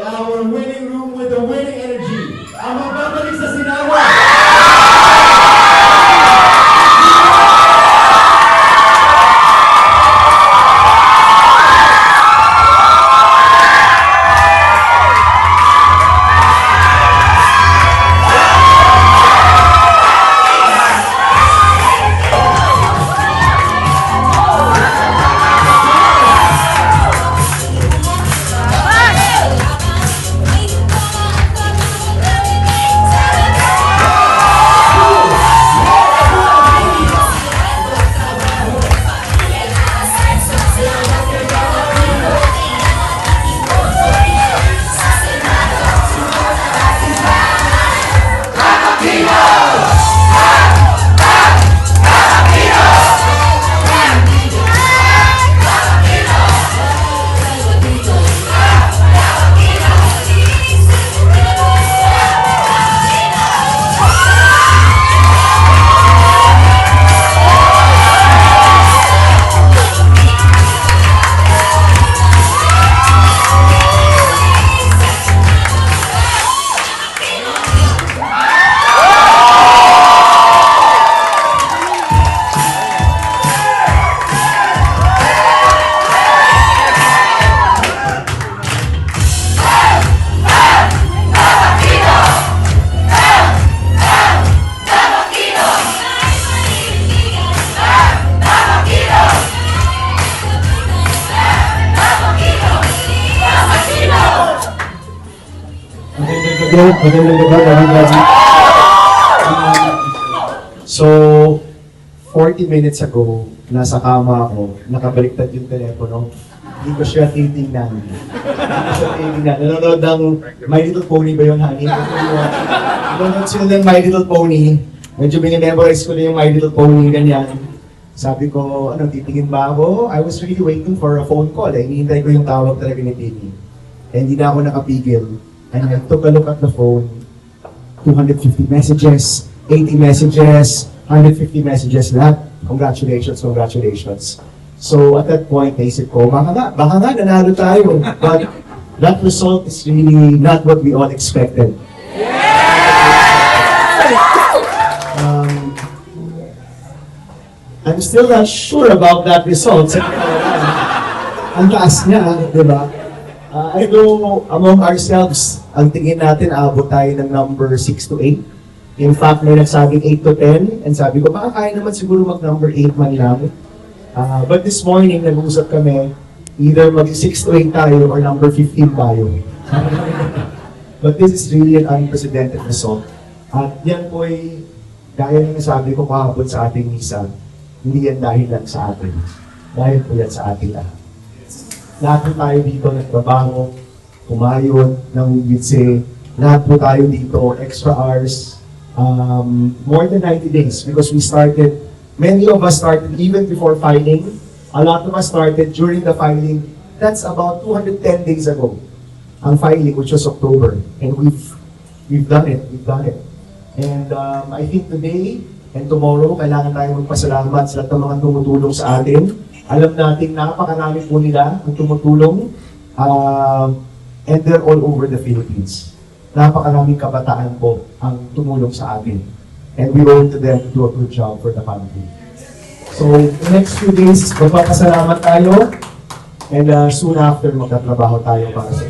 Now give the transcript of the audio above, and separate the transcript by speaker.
Speaker 1: Our winning room with the winning energy. Ang magbabalik sa Sinawa.
Speaker 2: So, 40 minutes ago, nasa kama ako, nakabaliktad yung telepono. Hindi ko siya titingnan. Nanonood ng My Little Pony ba yun, honey? Nanonood sila ng My Little Pony. Medyo minimemorize ko na yung My Little Pony, ganyan. Sabi ko, titingin ba ako? I was really waiting for a phone call. Hinihintay ko yung tawag talaga ni Tini. And hindi na ako nakapigil. And I took a look at the phone. 250 messages, 80 messages, 150 messages lahat. Congratulations, congratulations. So at that point, naisip ko, baka nga nanalo tayo. But that result is really not what we all expected. I'm still not sure about that result. Ang taas niya, di ba? I know among ourselves, ang tingin natin, aabot tayo ng number 6 to 8. In fact, may nagsabing 8 to 10. And sabi ko, baka kaya naman siguro mag-number 8 man lang. But this morning, nag-uusap kami, either mag-6 to 8 tayo or number 15 tayo. But this is really an unprecedented result. At yan po ay, gaya ng nasabi ko kahapon sa ating misa, hindi yan dahil lang sa atin. Dahil po yan sa ating lahat. Lahat po tayo dito nagtrabaho, kumayon, nangungitse. Lahat po tayo dito, extra hours, more than 90 days because we started, many of us started even before filing. A lot of us started during the filing. That's about 210 days ago. Ang filing, which was October. And we've done it. And I think today and tomorrow, kailangan tayo magpasalamat sa lahat ng mga tumutulong sa atin. Alam natin napakarami po nila ang tumutulong and they're all over the Philippines. Napakaraming kabataan po ang tumulong sa atin. And we owe to them to do a good job for the family. So, the next few days, magpapasalamat tayo and soon after, magtatrabaho tayo para sa